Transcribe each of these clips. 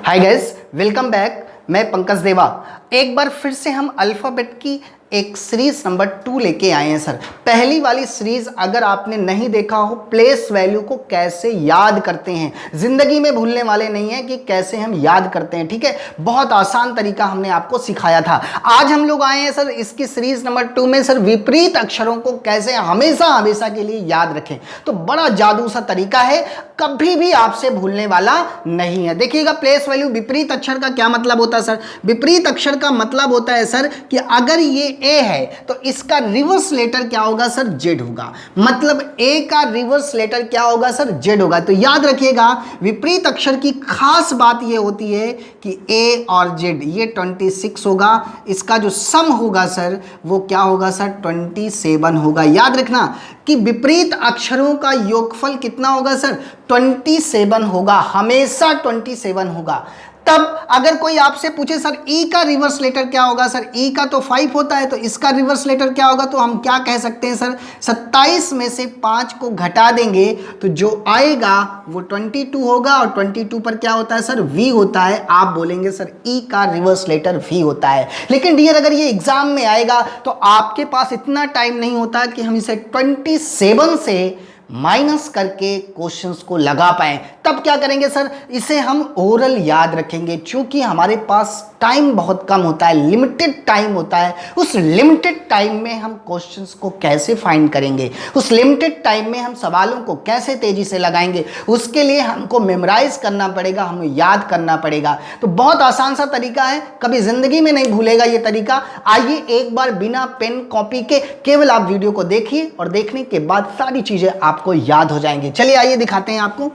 Hi guys, welcome back. मैं पंकज देवा। एक बार फिर से हम अल्फ़ाबेट की एक सीरीज नंबर 2 लेके आए हैं सर। पहली वाली सीरीज अगर आपने नहीं देखा हो, प्लेस वैल्यू को कैसे याद करते हैं, जिंदगी में भूलने वाले नहीं है कि कैसे हम याद करते हैं। ठीक है, बहुत आसान तरीका हमने आपको सिखाया था। आज हम लोग आए हैं सर इसकी सीरीज नंबर 2 में सर, विपरीत अक्षरों को कैसे हमेशा हमेशा के लिए याद रखें। तो बड़ा जादू सा तरीका है, कभी भी आपसे भूलने वाला नहीं है। देखिएगा, प्लेस वैल्यू विपरीत अक्षर का क्या मतलब होता है सर? विपरीत अक्षर का मतलब होता है सर कि अगर ये ए है तो इसका रिवर्स लेटर क्या होगा सर? जेड होगा। मतलब ए का रिवर्स लेटर क्या होगा सर? जेड होगा। तो याद रखिएगा, विपरीत अक्षर की खास बात ये होती है कि ए और जेड ये 26 होगा। इसका जो सम होगा सर वो क्या होगा सर? 27 होगा। याद रखना कि विपरीत अक्षरों का योगफल कितना होगा सर? 27 होगा, हमेशा 27 होगा। तब अगर कोई आपसे पूछे सर ई का रिवर्स लेटर क्या होगा सर? ई का तो 5 होता है, तो इसका रिवर्स लेटर क्या होगा? तो हम क्या कह सकते हैं सर? 27 में से 5 को घटा देंगे तो जो आएगा वो 22 होगा। और 22 पर क्या होता है सर? वी होता है। आप बोलेंगे सर ई का रिवर्स लेटर वी होता है। लेकिन डियर, अगर ये एग्जाम में आएगा तो आपके पास इतना टाइम नहीं होता कि हम इसे 27 से माइनस करके क्वेश्चंस को लगा पाएं। तब क्या करेंगे सर? इसे हम ओरल याद रखेंगे, क्योंकि हमारे पास टाइम बहुत कम होता है, लिमिटेड टाइम होता है। उस लिमिटेड टाइम में हम क्वेश्चंस को कैसे फाइंड करेंगे, उस लिमिटेड टाइम में हम सवालों को कैसे तेजी से लगाएंगे, उसके लिए हमको मेमोराइज करना पड़ेगा, हमें याद करना पड़ेगा। तो बहुत आसान सा तरीका है, कभी जिंदगी में नहीं भूलेगा ये तरीका। आइए एक बार बिना पेन कॉपी के केवल आप वीडियो को देखिए और देखने के बाद सारी चीजें आपको याद हो जाएंगी। चलिए आइए दिखाते हैं आपको।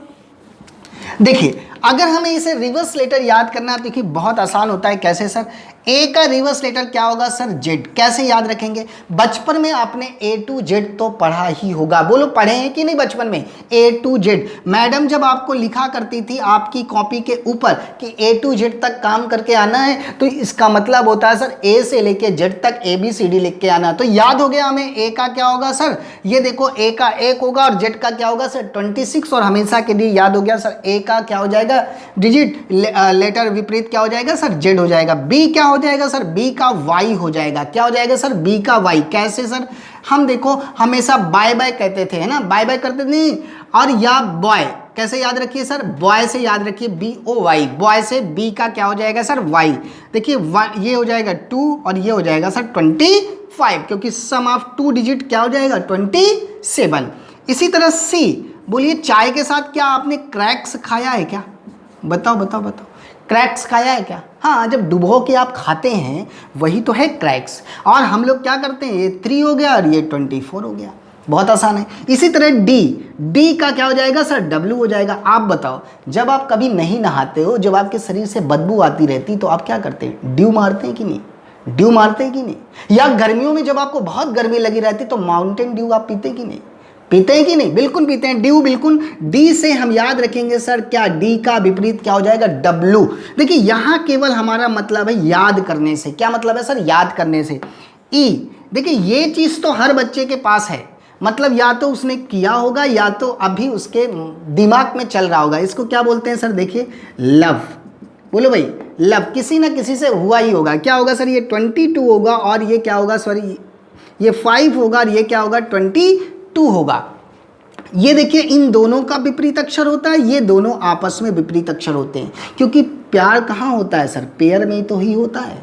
देखिए, अगर हमें इसे रिवर्स लेटर याद करना है, देखिए बहुत आसान होता है। कैसे सर? ए का रिवर्स लेटर क्या होगा सर? जेड। कैसे याद रखेंगे? बचपन में आपने ए टू जेड तो पढ़ा ही होगा। बोलो, पढ़े हैं कि नहीं बचपन में? ए टू जेड मैडम जब आपको लिखा करती थी आपकी कॉपी के ऊपर कि ए टू जेड तक काम करके आना है, तो इसका मतलब होता है सर ए से लेके जेड तक ABCD लिख के आना। तो याद हो गया हमें ए का क्या होगा सर? ये देखो, ए का 1 होगा और जेड का क्या होगा सर? 26। और हमेशा के लिए याद हो गया सर, ए का क्या हो जाएगा? डिजिट लेटर विपरीत क्या हो जाएगा सर? जेड हो जाएगा। बी क्या हो जाएगा सर? बी का वाई हो जाएगा। क्या हो जाएगा सर? बी का वाई। कैसे सर? हम देखो हमेशा बाय बाय कहते थे, है ना? बाय बाय करते नहीं। और या बॉय कैसे याद रखिए सर? बॉय से याद रखिए, BOY। बॉय से बी का क्या हो जाएगा सर? वाई। देखिए ये हो जाएगा 2 और ये हो जाएगा सर 25, क्योंकि सम ऑफ 2 डिजिट क्या हो जाएगा? 27। इसी तरह सी, बोलिए चाय के साथ क्या आपने क्रैक्स खाया है क्या? बताओ बताओ बताओ, क्रैक्स खाया है क्या? हाँ, जब डुबो के आप खाते हैं वही तो है क्रैक्स। और हम लोग क्या करते हैं, ये 3 हो गया और ये 24 हो गया। बहुत आसान है। इसी तरह डी का क्या हो जाएगा सर? W हो जाएगा। आप बताओ, जब आप कभी नहीं नहाते हो, जब आपके शरीर से बदबू आती रहती, तो आप क्या करते हैं? ड्यू मारते हैं कि नहीं? ड्यू मारते हैं कि नहीं? या गर्मियों में जब आपको बहुत गर्मी लगी रहती तो माउंटेन ड्यू आप पीते कि नहीं? पीते हैं कि नहीं? बिल्कुल पीते हैं। ड्यू, बिल्कुल। डी से हम याद रखेंगे सर क्या? डी का विपरीत क्या हो जाएगा? W। देखिए यहां केवल हमारा मतलब है याद करने से। क्या मतलब है सर? याद करने से। ई, देखिए ये चीज तो हर बच्चे के पास है, मतलब या तो उसने किया होगा या तो अभी उसके दिमाग में चल रहा होगा। इसको क्या बोलते हैं सर? देखिए लव। बोलो भाई, लव किसी ना किसी से हुआ ही होगा। क्या होगा सर? ये 22 होगा और ये क्या होगा? सॉरी, ये 5 होगा और ये क्या होगा? 22 होगा। ये देखिए, इन दोनों का विपरीत अक्षर होता है, ये दोनों आपस में विपरीत अक्षर होते हैं, क्योंकि प्यार कहाँ होता है सर? पेयर में तो ही होता है।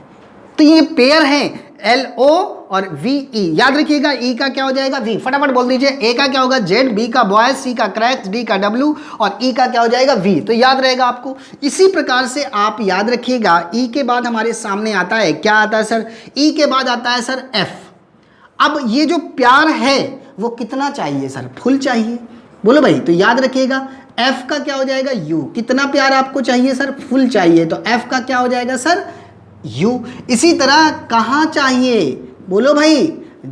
तो ये पेयर है, LO और VE। याद रखिएगा, ई का क्या हो जाएगा? V। फटाफट बोल दीजिए। ए का क्या होगा? जेड, बी का बॉय, सी का क्रैक्स, डी का W और ई का क्या हो जाएगा? V। तो याद रहेगा आपको। इसी प्रकार से आप याद रखिएगा, ई के बाद हमारे सामने आता है, क्या आता है सर? ई के बाद आता है सर F। अब ये जो प्यार है वो कितना चाहिए सर? फुल चाहिए। बोलो भाई, तो याद रखिएगा F का क्या हो जाएगा? U। कितना प्यार आपको चाहिए सर? फुल चाहिए। तो F का क्या हो जाएगा सर? U। इसी तरह कहाँ चाहिए? बोलो भाई,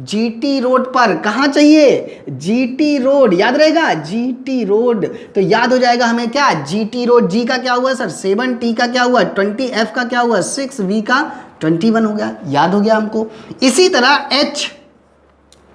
GT रोड पर। कहाँ चाहिए? GT road. याद रहेगा, GT रोड। तो याद हो जाएगा हमें क्या? GT road. G का क्या हुआ सर? 7, T का क्या हुआ? 20, F का क्या हुआ? 6, V का 21 हो गया। याद हो गया हमको। इसी तरह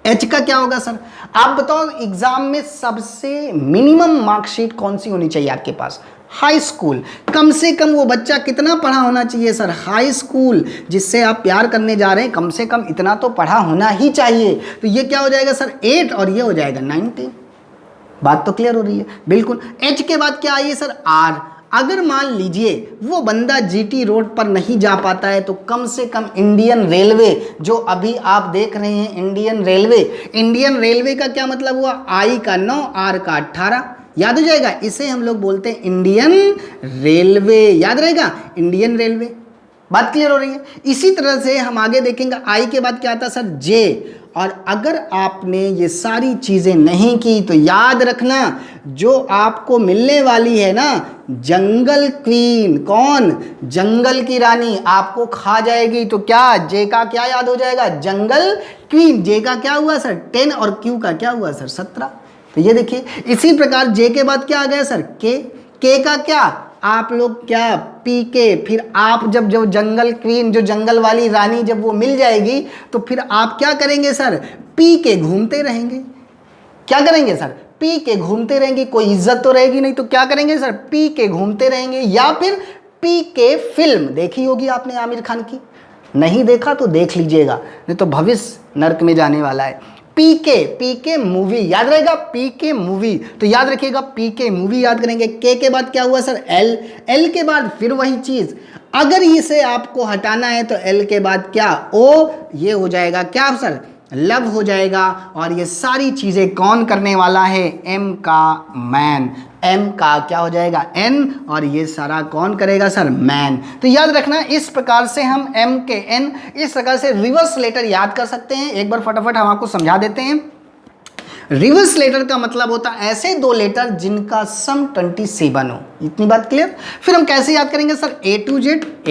H का क्या होगा सर? आप बताओ, एग्जाम में सबसे मिनिमम मार्कशीट कौन सी होनी चाहिए आपके पास? High school. कम से कम वो बच्चा कितना पढ़ा होना चाहिए सर? हाई स्कूल, जिससे आप प्यार करने जा रहे हैं, कम से कम इतना तो पढ़ा होना ही चाहिए। तो ये क्या हो जाएगा सर? 8 और ये हो जाएगा 19। बात तो क्लियर हो रही है? बिल्कुल। एच के बाद क्या आइए सर? आर। अगर मान लीजिए वो बंदा जीटी रोड पर नहीं जा पाता है तो कम से कम इंडियन रेलवे, जो अभी आप देख रहे हैं इंडियन रेलवे, इंडियन रेलवे का क्या मतलब हुआ? आई का 9, आर का 18, याद हो जाएगा। इसे हम लोग बोलते हैं इंडियन रेलवे, याद रहेगा, इंडियन रेलवे। बात क्लियर हो रही है? इसी तरह से हम आगे देखेंगे, आई के बाद क्या आता है सर? जे। और अगर आपने ये सारी चीजें नहीं की तो याद रखना, जो आपको मिलने वाली है ना जंगल क्वीन, कौन? जंगल की रानी, आपको खा जाएगी। तो क्या जे का क्या याद हो जाएगा? जंगल क्वीन। जे का क्या हुआ सर? 10 और क्यू का क्या हुआ सर? 17। तो ये देखिए, इसी प्रकार जे के बाद क्या आ गया सर? के का क्या? आप लोग क्या? पी के। फिर आप जब जो जंगल क्वीन, जो जंगल वाली रानी जब वो मिल जाएगी तो फिर आप क्या करेंगे सर? पी के घूमते रहेंगे। क्या करेंगे सर? पी के घूमते रहेंगे। कोई इज्जत तो रहेगी नहीं, तो क्या करेंगे सर? पी के घूमते रहेंगे। या फिर पी के फिल्म देखी होगी आपने आमिर खान की, नहीं देखा तो देख लीजिएगा, नहीं तो भविष्य नर्क में जाने वाला है। पीके मूवी, याद रहेगा, पीके मूवी। तो याद रखिएगा, पीके मूवी याद करेंगे। के बाद क्या हुआ सर? एल के बाद फिर वही चीज, अगर इसे आपको हटाना है तो एल के बाद क्या? ओ। ये हो जाएगा क्या सर? लव हो जाएगा। और ये सारी चीजें कौन करने वाला है? एम का मैन। एम का क्या हो जाएगा? एन। और ये सारा कौन करेगा सर? मैन। तो याद रखना, इस प्रकार से हम एम के एन, इस प्रकार से रिवर्स लेटर याद कर सकते हैं। एक बार फटाफट हम आपको समझा देते हैं। रिवर्स लेटर का मतलब होता है ऐसे दो लेटर जिनका सम 27 हो। इतनी बात क्लियर? फिर हम कैसे याद करेंगे sir? A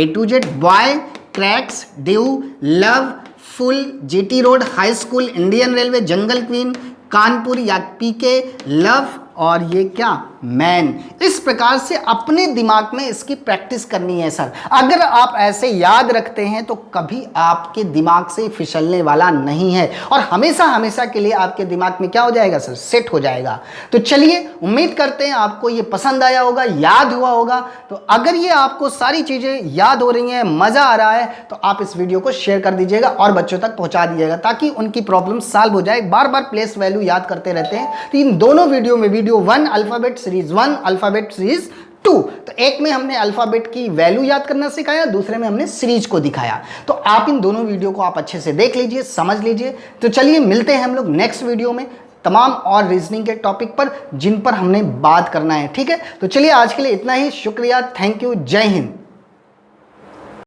to Z, boy, cracks, due, love, full, GT road, high school, Indian railway, jungle queen, Kanpur या पीके, लव, और ये क्या? मैन। इस प्रकार से अपने दिमाग में इसकी प्रैक्टिस करनी है सर। अगर आप ऐसे याद रखते हैं तो कभी आपके दिमाग से फिसलने वाला नहीं है, और हमेशा हमेशा के लिए आपके दिमाग में क्या हो जाएगा सर? सेट हो जाएगा। तो चलिए, उम्मीद करते हैं आपको ये पसंद आया होगा, याद हुआ होगा। तो अगर ये आपको सारी चीजें याद हो रही हैं, मजा आ रहा है, तो आप इस वीडियो को शेयर कर दीजिएगा और बच्चों तक पहुंचा दीजिएगा, ताकि उनकी प्रॉब्लम सॉल्व हो जाए। बार बार प्लेस वैल्यू याद करते रहते हैं। तो इन दोनों वीडियो में, video 1 alphabet series 1, alphabet series 2, तो एक में हमने अल्फाबेट की वैल्यू याद करना सिखाया, दूसरे में हमने सीरीज को दिखाया। तो आप इन दोनों वीडियो को आप अच्छे से देख लीजिए, समझ लीजिए। तो चलिए, मिलते हैं हम लोग नेक्स्ट वीडियो में तमाम और रीजनिंग के टॉपिक पर जिन पर हमने बात करना है। ठीक है? तो चलिए, आज के लिए इतना ही। शुक्रिया, थैंक यू, जय हिंद।